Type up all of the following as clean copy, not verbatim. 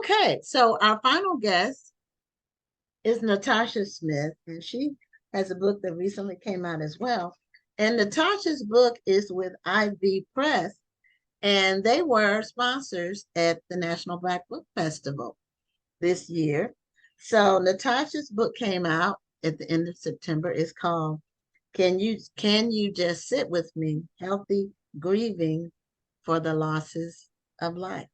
Okay, so our final guest is Natasha Smith, and she has a book that recently came out as well. And Natasha's book is with IV Press, and they were sponsors at the National Black Book Festival this year. So Natasha's book came out at the end of September. It's called Can You Just Sit With Me? Healthy Grieving for the Losses of Life.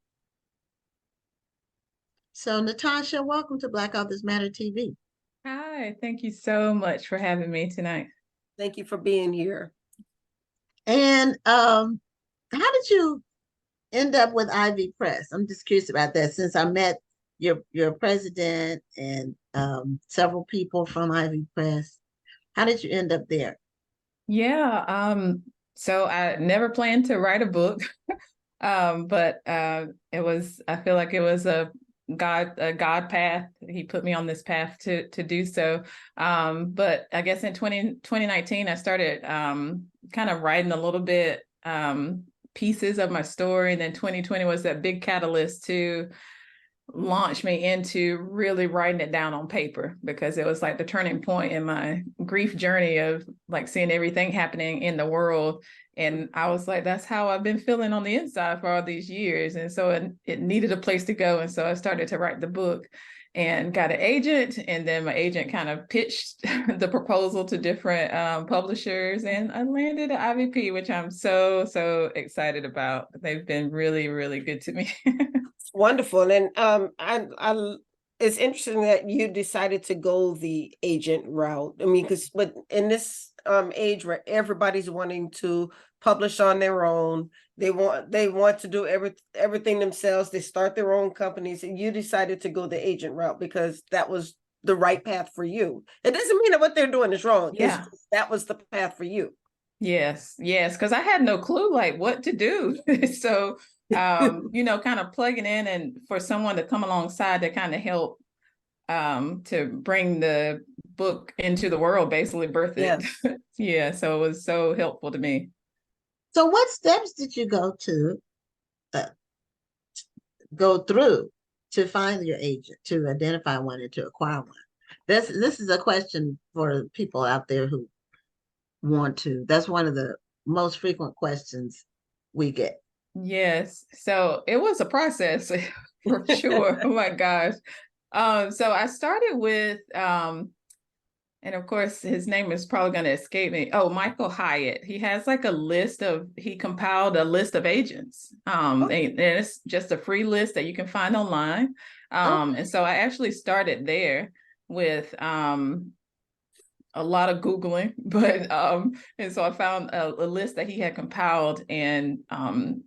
So Natasha, welcome to Black Authors Matter TV. Hi, thank you so much for having me tonight. Thank you for being here. And how did you end up with Ivy Press? I'm just curious about that since I met your president and several people from Ivy Press. How did you end up there? Yeah, so I never planned to write a book, but I feel like it was a God path. He put me on this path to do so. But I guess in 2019, I started kind of writing a little bit pieces of my story. And then 2020 was that big catalyst to launch me into really writing it down on paper, because it was like the turning point in my grief journey of like seeing everything happening in the world. And I was like, that's how I've been feeling on the inside for all these years. And so it needed a place to go. And so I started to write the book and got an agent. And then my agent kind of pitched the proposal to different publishers. And I landed at IVP, which I'm so excited about. They've been really, really good to me. Wonderful. And it's interesting that you decided to go the agent route. I mean, but in this age where everybody's wanting to publish on their own, they want to do everything themselves. They start their own companies, and you decided to go the agent route because that was the right path for you. It doesn't mean that what they're doing is wrong. Yeah. That was the path for you. Yes, because I had no clue like what to do. So kind of plugging in and for someone to come alongside to kind of help to bring the book into the world, basically birth it. Yes. Yeah, so it was so helpful to me. So what steps did you go through to find your agent, to identify one and to acquire one? This is a question for people out there who want to. That's one of the most frequent questions we get. Yes, so it was a process for sure. Oh my gosh. So I started with and of course his name is probably going to escape me. Oh, Michael Hyatt. He has like he compiled a list of agents. And it's just a free list that you can find online. And so I actually started there with a lot of Googling, but and so I found a list that he had compiled, and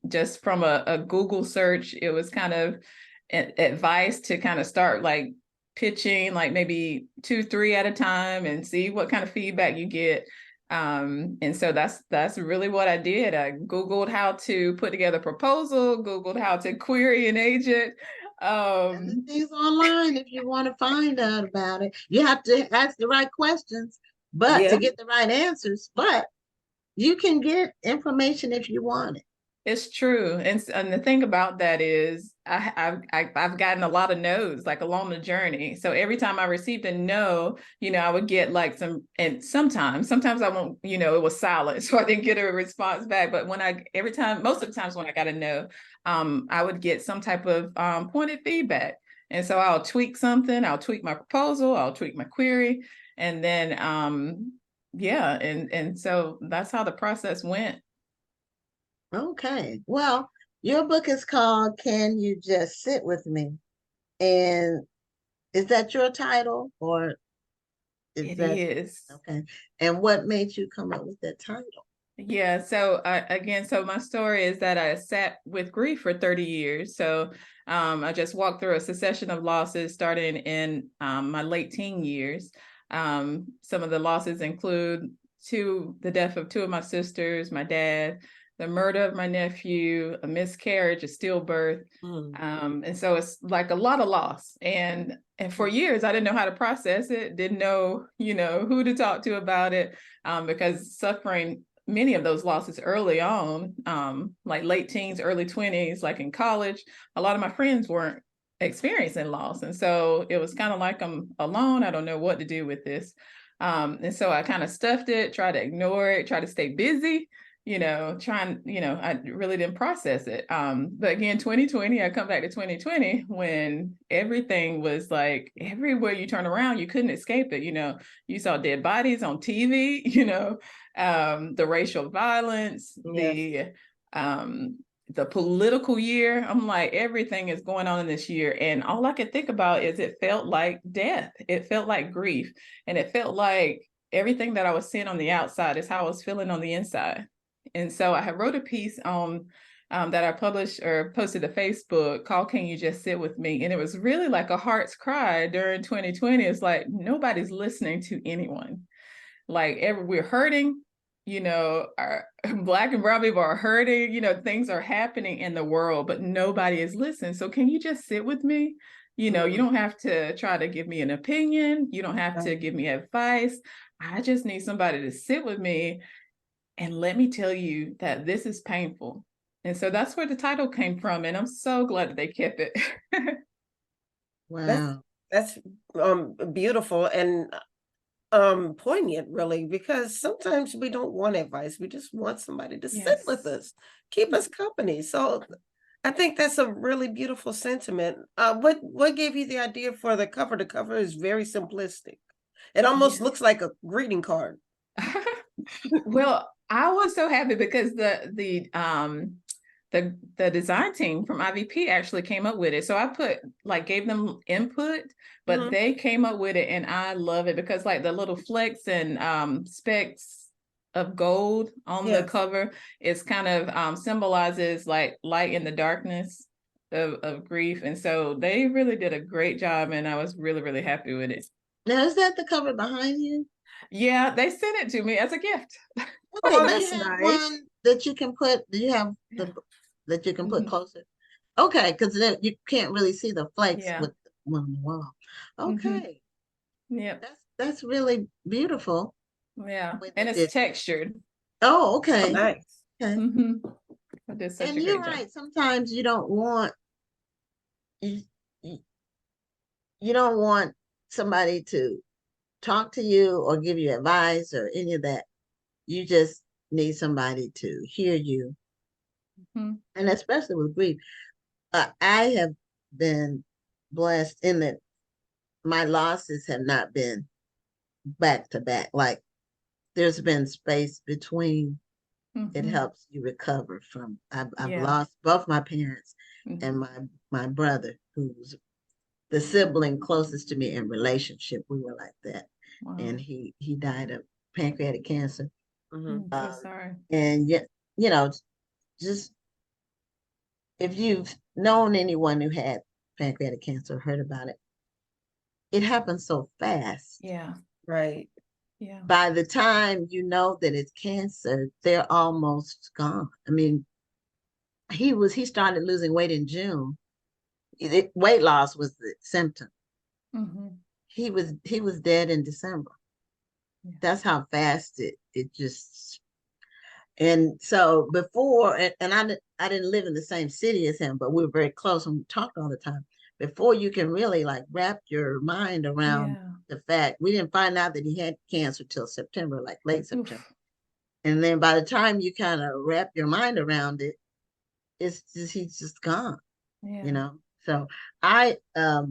just from a Google search, it was kind of advice to kind of start like pitching like maybe 2-3 at a time and see what kind of feedback you get. And so that's really what I did. I Googled how to put together a proposal, Googled how to query an agent. Things online if you want to find out about it. You have to ask the right questions, but to get the right answers. But you can get information if you want it. It's true. And the thing about that is I've gotten a lot of no's like along the journey. So every time I received a no, I would get like and sometimes I won't, it was silent. So I didn't get a response back. But most of the times when I got a no, I would get some type of pointed feedback. And so I'll tweak something, I'll tweak my proposal, I'll tweak my query. And then, and so that's how the process went. Okay. Well, your book is called Can You Just Sit With Me? And is that your title or It is. Okay. And what made you come up with that title? Yeah, so so my story is that I sat with grief for 30 years. So I just walked through a succession of losses starting in my late teen years. Some of the losses include the death of 2 of my sisters, my dad, the murder of my nephew, a miscarriage, a stillbirth. And so it's like a lot of loss. And for years, I didn't know how to process it, didn't know, who to talk to about it, because suffering many of those losses early on, like late teens, early 20s, like in college, a lot of my friends weren't experiencing loss. And so it was kind of like, I'm alone. I don't know what to do with this. And so I kind of stuffed it, tried to ignore it, try to stay busy, trying, I really didn't process it. But again, 2020, I come back to 2020 when everything was like, everywhere you turn around, you couldn't escape it. You saw dead bodies on TV, the racial violence, the political year. I'm like, everything is going on in this year. And all I could think about is it felt like death. It felt like grief. And it felt like everything that I was seeing on the outside is how I was feeling on the inside. And so I wrote a piece on that I published or posted to Facebook called "Can You Just Sit With Me?" And it was really like a heart's cry during 2020. It's like, nobody's listening to anyone. Like, we're hurting. Our Black and brown people are hurting, things are happening in the world, but nobody is listening. So can you just sit with me? You don't have to try to give me an opinion. You don't have to give me advice. I just need somebody to sit with me and let me tell you that this is painful. And so that's where the title came from. And I'm so glad that they kept it. Wow. That's beautiful and poignant, really, because sometimes we don't want advice. We just want somebody to sit with us, keep us company. So I think that's a really beautiful sentiment. What gave you the idea for the cover? The cover is very simplistic. It almost looks like a greeting card. Well, I was so happy because the design team from IVP actually came up with it. So I gave them input, but they came up with it, and I love it because like the little flecks and specks of gold on the cover is kind of symbolizes like light in the darkness of grief. And so they really did a great job, and I was really, really happy with it. Now, is that the cover behind you? Yeah, they sent it to me as a gift. Okay, do you have one that you can put? Do you have that you can put closer? Okay, because then you can't really see the flakes with one on the wall. Okay. Yeah. That's really beautiful. Yeah, and it's textured. Oh, okay. Oh, nice. Okay. I did such And a you're great job. right. Sometimes you don't want you don't want somebody to talk to you or give you advice or any of that. You just need somebody to hear you. And especially with grief. I have been blessed in that my losses have not been back to back. Like, there's been space between. It helps you recover from. I've lost both my parents and my brother, who's the sibling closest to me in relationship. We were like that. Wow. And he died of pancreatic cancer. I'm so sorry. And yet, just if you've known anyone who had pancreatic cancer, heard about it, it happens so fast. Yeah. Right. Yeah. By the time you know that it's cancer, they're almost gone. I mean, he started losing weight in June. Weight loss was the symptom. He was dead in December. Yeah. That's how fast it just. And so before, and I didn't live in the same city as him, but we were very close and we talked all the time. Before you can really like wrap your mind around the fact, we didn't find out that he had cancer till September, like late September. And then by the time you kind of wrap your mind around it, he's just gone. Yeah. So I've had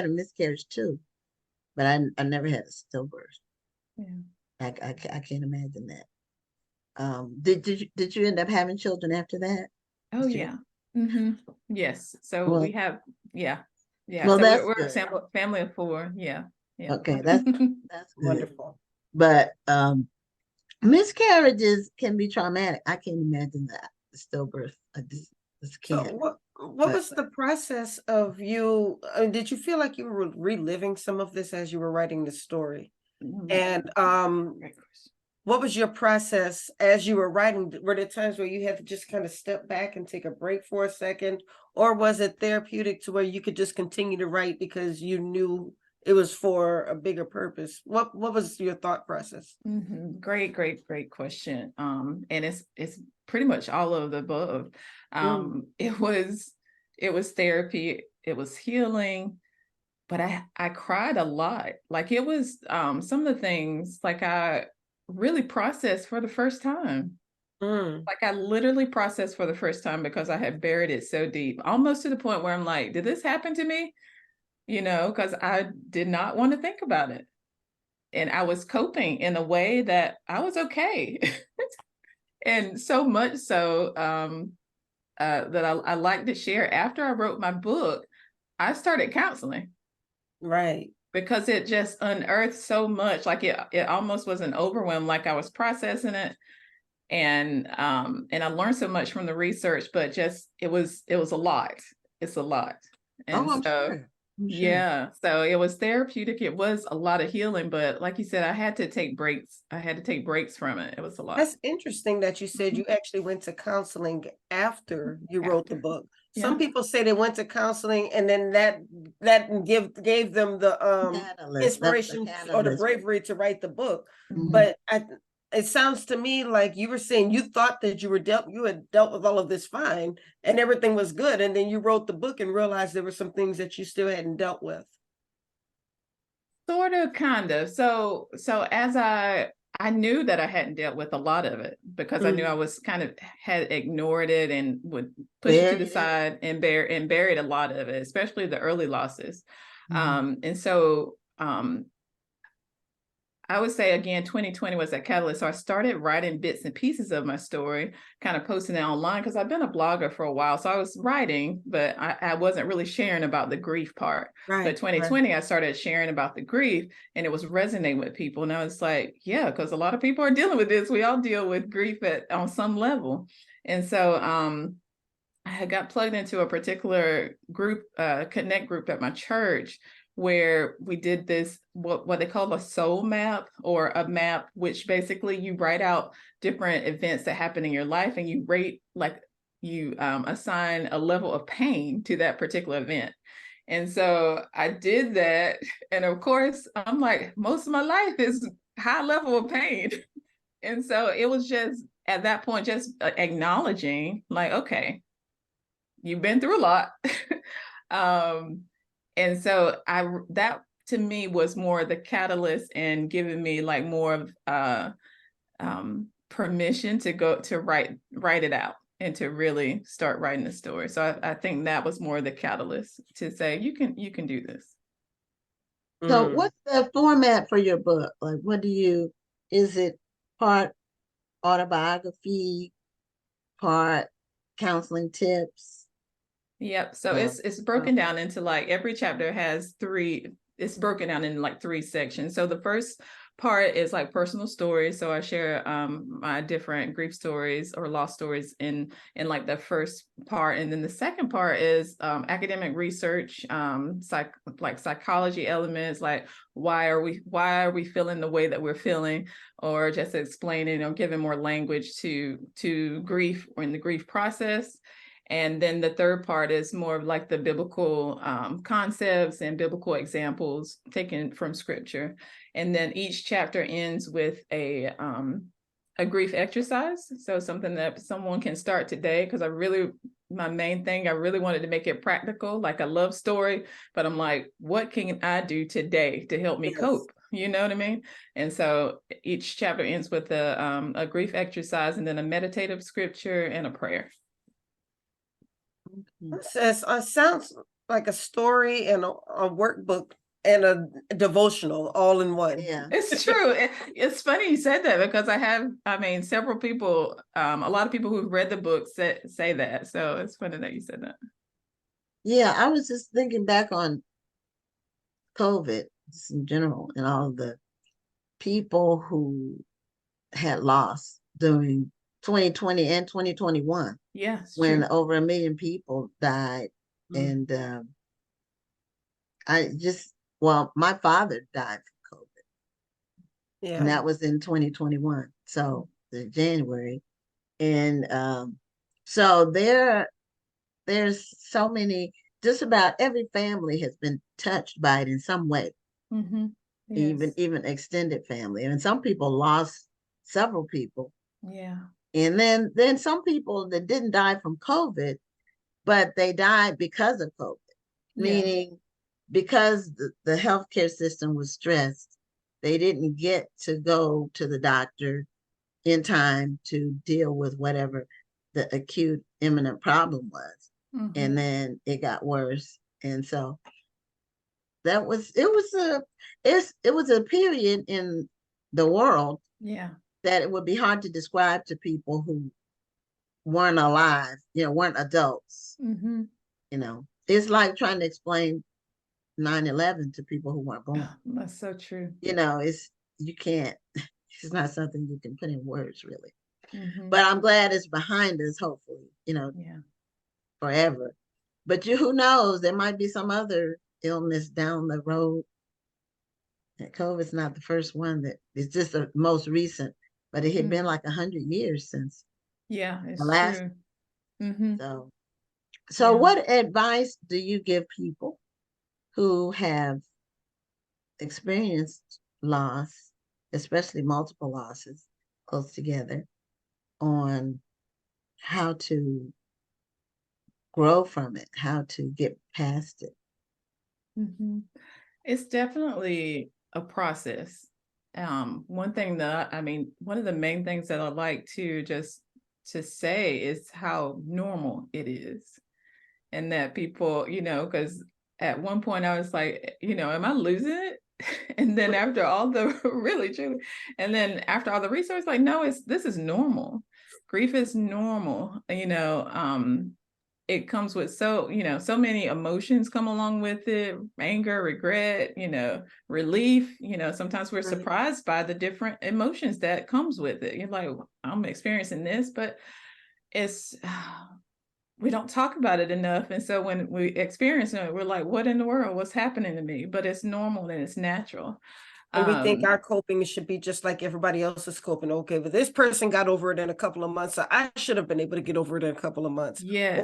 a miscarriage too, but I never had a stillbirth. Yeah. I can't imagine that. Did you end up having children after that? Oh, yeah. Yes. So we have, yeah. Well, so we're a family of 4. Yeah. Okay, that's wonderful. But miscarriages can be traumatic. I can't imagine that stillbirth. I just can't. So what was the process of you? Did you feel like you were reliving some of this as you were writing the story? And what was your process as you were writing? Were there times where you had to just kind of step back and take a break for a second, or was it therapeutic to where you could just continue to write because you knew it was for a bigger purpose? What was your thought process? Great question. And it's pretty much all of the above. It was therapy, it was healing, but I cried a lot. Like it was some of the things like I really processed for the first time. Like I literally processed for the first time because I had buried it so deep, almost to the point where I'm like, did this happen to me? You know, because I did not want to think about it. And I was coping in a way that I was okay. And so much so that I like to share. After I wrote my book, I started counseling. Right. Because it just unearthed so much. Like it almost was an overwhelm, like I was processing it. And I learned so much from the research, but just it was a lot. It's a lot. And I'm so sure. I'm sure. yeah, so it was therapeutic. It was a lot of healing, but like you said, I had to take breaks. I had to take breaks from it. It was a lot. That's interesting that you said you actually went to counseling after you wrote the book. Some Yeah. people say they went to counseling and then that gave them the Catalyst. That's the inspiration or the catalyst. bravery to write the book. Mhm. But it sounds to me like you were saying you thought that you had dealt with all of this fine and everything was good, and then you wrote the book and realized there were some things that you still hadn't dealt with. Sort of, kind of. So as I knew that I hadn't dealt with a lot of it because I knew I was kind of had ignored it and would push it to the side and buried a lot of it, especially the early losses. And so I would say again, 2020 was that catalyst. So I started writing bits and pieces of my story, kind of posting it online because I've been a blogger for a while. So I was writing, but I wasn't really sharing about the grief part. Right. But 2020, I started sharing about the grief and it was resonating with people. And I was like, yeah, because a lot of people are dealing with this. We all deal with grief on some level. And so I had got plugged into a particular group, connect group at my church, where we did this, what they call a soul map, or a map, which basically you write out different events that happen in your life and you rate, like you assign a level of pain to that particular event. And so I did that. And of course, I'm like, most of my life is high level of pain. And so it was just at that point, just acknowledging like, okay, you've been through a lot. And so that to me was more the catalyst and giving me like more of permission to go to write it out and to really start writing the story. So I think that was more the catalyst to say you can do this. So what's the format for your book? Like is it part autobiography, part counseling tips? Yep. So it's broken down into like every chapter has it's broken down in like 3 sections. So the first part is like personal stories. So I share my different grief stories or loss stories in like the first part. And then the second part is academic research, psychology elements, like why are we feeling the way that we're feeling, or just explaining or giving more language to grief or in the grief process. And then the third part is more of like the biblical concepts and biblical examples taken from scripture. And then each chapter ends with a grief exercise. So something that someone can start today, because my main thing, I really wanted to make it practical, like a love story, but I'm like, what can I do today to help me cope? You know what I mean? And so each chapter ends with a grief exercise and then a meditative scripture and a prayer. It sounds like a story and a workbook and a devotional all in one. Yeah, it's true. It's funny you said that because several people, a lot of people who've read the book say that. So it's funny that you said that. Yeah, I was just thinking back on COVID just in general and all the people who had lost during 2020 and 2021. Yeah, when true. over 1 million people died. And my father died from COVID. Yeah. And that was in 2021. So in January. And so there's so many, just about every family has been touched by it in some way. Mm-hmm. Yes. Even extended family. And some people lost several people. Yeah. And then some people that didn't die from COVID, but they died because of COVID, Yeah. meaning because the healthcare system was stressed, they didn't get to go to the doctor in time to deal with whatever the acute imminent problem was. And Mhm. then it got worse. And so that was it was a period in the world Yeah. that it would be hard to describe to people who weren't alive, weren't adults. Mm-hmm. It's like trying to explain 9/11 to people who weren't born. That's so true. It's you can't. It's not something you can put in words, really. Mm-hmm. But I'm glad it's behind us. Hopefully, Yeah. forever. But who knows? There might be some other illness down the road. And COVID's not the first one that is just the most recent, but it had been like 100 years since Yeah, the it's last. true. Mm-hmm. So Yeah. what advice do you give people who have experienced loss, especially multiple losses close together, on how to grow from it, how to get past it? Mm-hmm. It's definitely a process. One thing that one of the main things that I like to just to say is how normal it is. And that people, because at one point I was like, am I losing it? And then after all the really truly, and then after all the research, like, no, this is normal. Grief is normal. It comes with so many emotions come along with it: anger, regret, relief. Sometimes we're surprised by the different emotions that comes with it. You're like, I'm experiencing this, but it's we don't talk about it enough. And so when we experience it, we're like, what in the world, what's happening to me? But it's normal and it's natural. And we think our coping should be just like everybody else's coping. Okay, but this person got over it in a couple of months, so I should have been able to get over it in a couple of months. Yes.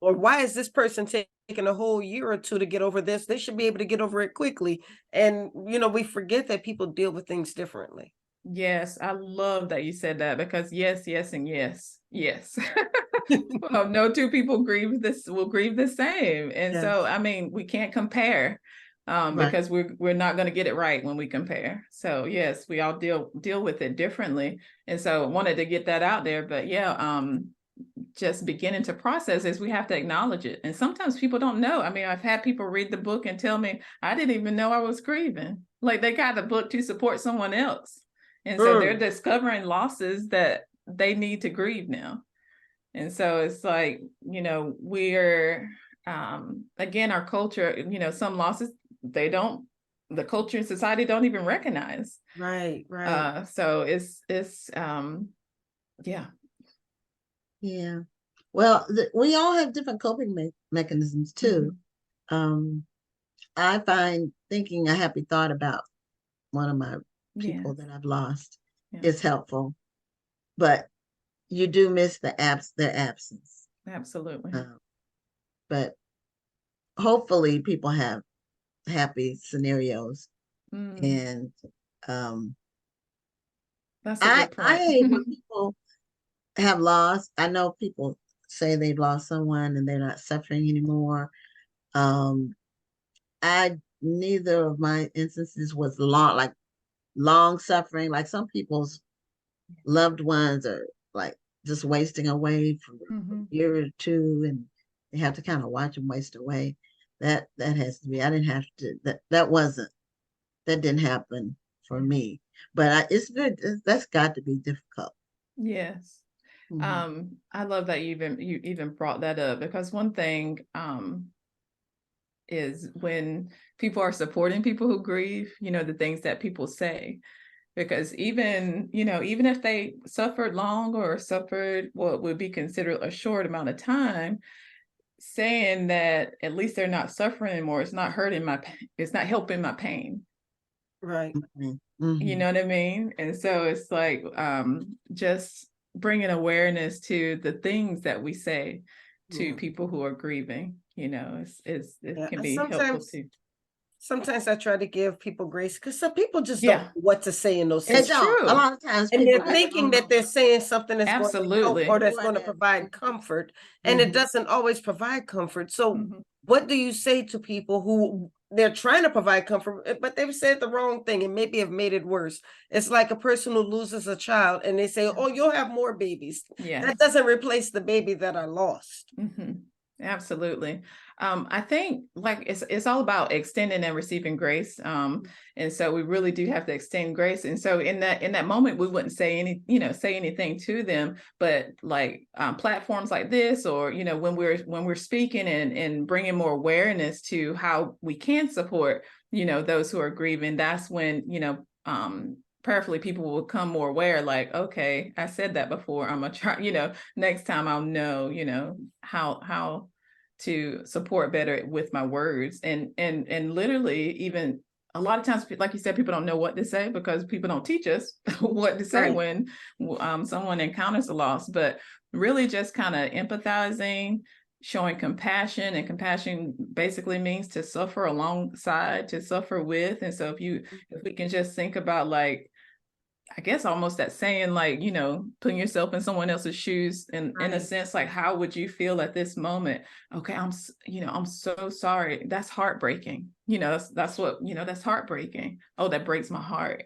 Or why is this person taking a whole year or two to get over this? They should be able to get over it quickly. And we forget that people deal with things differently. Yes, I love that you said that, because yes, yes, and yes, yes. Well, no two people will grieve the same. And Yes. so, we can't compare, Right. because we're not going to get it right when we compare. So yes, we all deal with it differently. And so I wanted to get that out there. But yeah, just beginning to process is we have to acknowledge it. And sometimes people don't know. I've had people read the book and tell me, I didn't even know I was grieving. Like, they got the book to support someone else. And so they're discovering losses that they need to grieve now. And so it's like, we're, again, our culture, some losses, the culture and society don't even recognize. Right. So it's, yeah. Yeah. Well, we all have different coping mechanisms too. I find thinking a happy thought about one of my people that I've lost is helpful, but you do miss their absence. Absolutely. But hopefully people have happy scenarios. And that's a good point. I hate when people have lost. I know people say they've lost someone and they're not suffering anymore. Neither of my instances was long suffering. Like, some people's loved ones are like just wasting away for a year or two, and they have to kind of watch them waste away. That has to be. I didn't have to. That didn't happen for me. But it's good. That's got to be difficult. Yes. I love that you even brought that up, because one thing is when people are supporting people who grieve, the things that people say, because even if they suffered long or suffered what would be considered a short amount of time, saying that at least they're not suffering anymore, it's not helping my pain. Right. You know what I mean? And so it's like, just bringing awareness to the things that we say to people who are grieving, it can be helpful too. Sometimes I try to give people grace because some people just Yeah. don't know what to say in those They It's situations. don't. true. A lot of times And people they're just thinking don't that know. they're saying something that's going to help Absolutely. or that's What going to is- provide comfort, and it Mhm. doesn't always provide comfort. So Mhm. what do you say to people who they're trying to provide comfort, but they've said the wrong thing and maybe have made it worse? It's like a person who loses a child and they say, oh, you'll have more babies. Yes. That doesn't replace the baby that I lost. Mm-hmm. Absolutely. I think like it's all about extending and receiving grace. And so we really do have to extend grace. And so in that moment, we wouldn't say anything to them, but like platforms like this, or when we're speaking and bringing more awareness to how we can support those who are grieving, that's when prayerfully people will become more aware, like, okay, I said that before, I'm gonna try, next time I'll know how to support better with my words. And literally, even a lot of times, like you said, people don't know what to say because people don't teach us what to say when someone encounters a loss. But really just kind of empathizing, showing compassion, and compassion basically means to suffer alongside, to suffer with. And so if we can just think about, like, I guess almost that saying, like, putting yourself in someone else's shoes, and in a sense, like, how would you feel at this moment? Okay, I'm so sorry. That's heartbreaking. That's what, that's heartbreaking. Oh, that breaks my heart.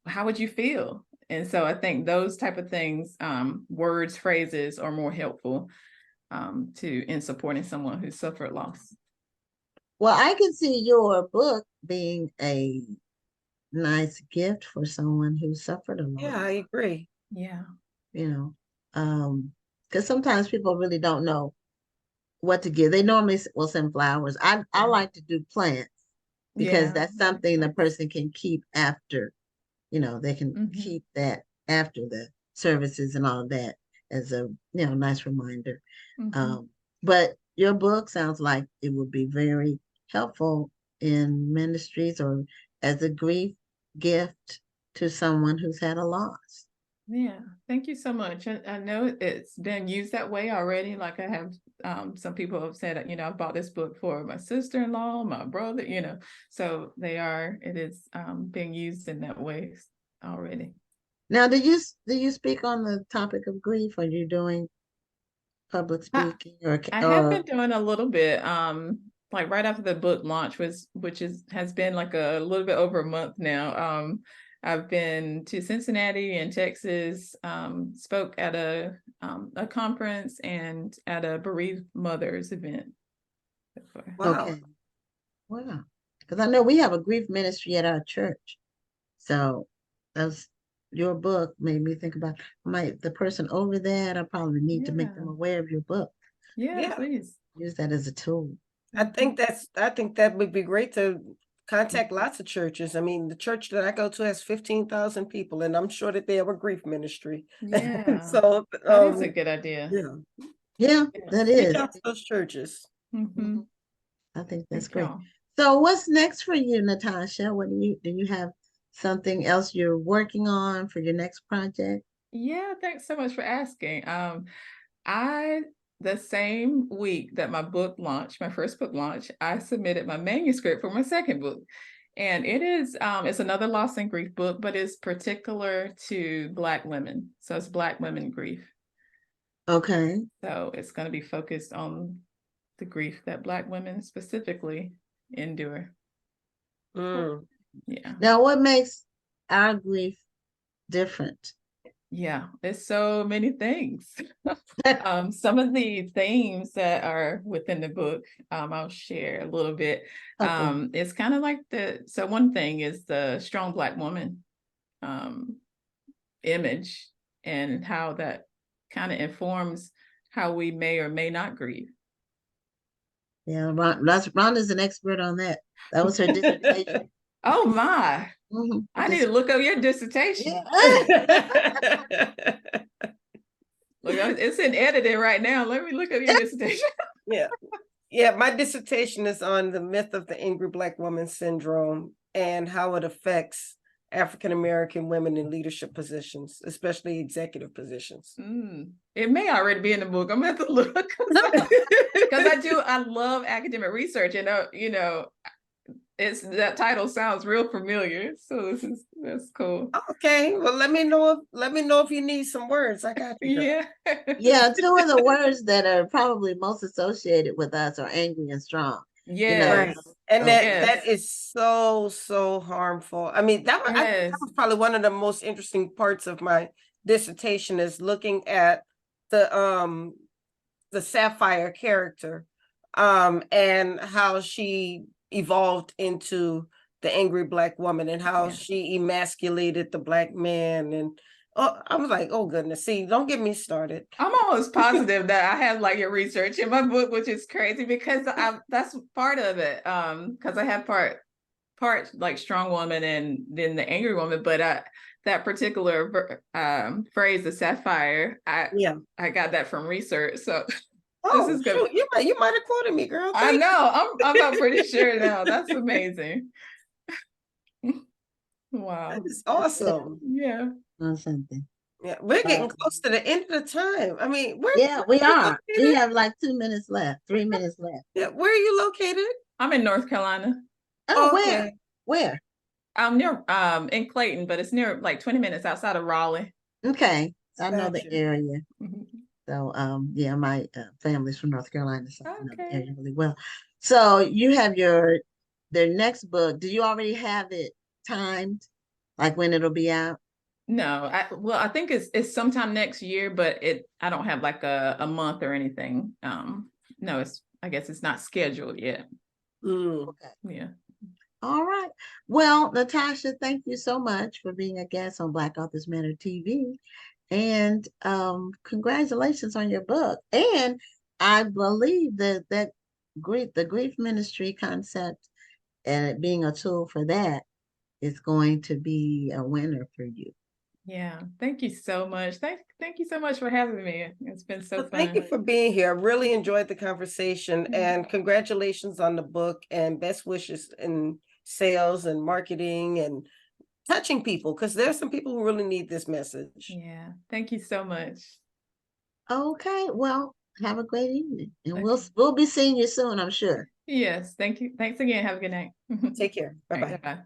How would you feel? And so I think those type of things, words, phrases are more helpful in supporting someone who suffered loss. Well, I can see your book being a nice gift for someone who suffered a loss. Yeah, I agree. Yeah. Because sometimes people really don't know what to give. They normally will send flowers. I like to do plants because that's something the person can keep after, they can keep that after the services and all of that as a, nice reminder. But your book sounds like it would be very helpful in ministries or as a grief gift to someone who's had a loss. Yeah, thank you so much. I know it's been used that way already. Like I have some people have said, I bought this book for my sister-in-law, my brother, so it is being used in that way already. Now, do you speak on the topic of grief? Are you doing public speaking I have been doing a little bit, like right after the book launch has been like a little bit over a month now. I've been to Cincinnati and Texas, spoke at a conference and at a bereaved mothers event. Wow. Okay. Wow. Because I know we have a grief ministry at our church. So that's your book made me think about the person over that. I probably need to make them aware of your book. Yeah, please. Use that as a tool. I think that would be great to contact lots of churches. I mean, the church that I go to has 15,000 people, and I'm sure that they have a grief ministry. Yeah. So that is a good idea. Yeah, that is. Those churches. I think that's great. So what's next for you, Natasha? What do you have something else you're working on for your next project? Yeah, thanks so much for asking. The same week that my first book launched, I submitted my manuscript for my second book. And it's another loss and grief book, but it's particular to Black women. So it's Black women grief. Okay. So it's going to be focused on the grief that Black women specifically endure. Yeah. Now, what makes our grief different? Yeah, there's so many things. Some of the themes that are within the book, I'll share a little bit. Okay. It's kind of like so one thing is the strong Black woman image, and how that kind of informs how we may or may not grieve. Yeah, Rhonda's an expert on that. That was her dissertation. Oh my. I need to look up your dissertation. Look, it's in editing right now. Let me look up your dissertation. Yeah, my dissertation is on the myth of the angry Black woman syndrome and how it affects African American women in leadership positions, especially executive positions. It may already be in the book. I'm gonna have to look because I love academic research, and that title sounds real familiar. So that's cool. Okay, well, let me know if you need some words. I got you, girl. Yeah. Yeah, two of the words that are probably most associated with us are angry and strong. You know, Right. Yes. And those- that is so harmful. I mean, that Yes. was probably one of the most interesting parts of my dissertation, is looking at the Sapphire character, and how she evolved into the angry Black woman, and how Yeah. she emasculated the Black man. And I was like, oh goodness, see, don't get me started. I'm almost positive that I have like your research in my book, which is crazy because that's part of it. Because I have part like strong woman and then the angry woman, but that particular phrase, the sapphire, I got that from research. So this is good. Shoot, you might have quoted me, girl. I know. I'm about pretty sure now. That's amazing. Wow. That is awesome. Yeah. or something. Yeah, we're getting close to the end of the time. I mean, Yeah, we are. We located? have like 2 minutes left, 3 minutes left. Yeah, where are you located? I'm in North Carolina. Oh, Okay. where? I'm near in Clayton, but it's near like 20 minutes outside of Raleigh. Okay, I know the Gotcha. area. So, yeah, my family's from North Carolina, so I know the Okay. area really well. So you have their next book. Do you already have it timed, like when it'll be out? No, I think it's sometime next year, but I don't have like a month or anything. No, I guess it's not scheduled yet. Okay. Yeah. All right. Well, Natasha, thank you so much for being a guest on Black Authors Matter TV. And congratulations on your book. And I believe that the grief ministry concept and it being a tool for that is going to be a winner for you. Yeah. Thank you so much. Thank you so much for having me. It's been so Well, fun. thank you for being here. I really enjoyed the conversation, and congratulations on the book, and best wishes in sales and marketing and touching people, because there's some people who really need this message. Yeah. Thank you so much. Okay. Well, have a great evening. And we'll be seeing you soon, I'm sure. Yes. Thank you. Thanks again. Have a good night. Take care. All right, Bye-bye. bye-bye.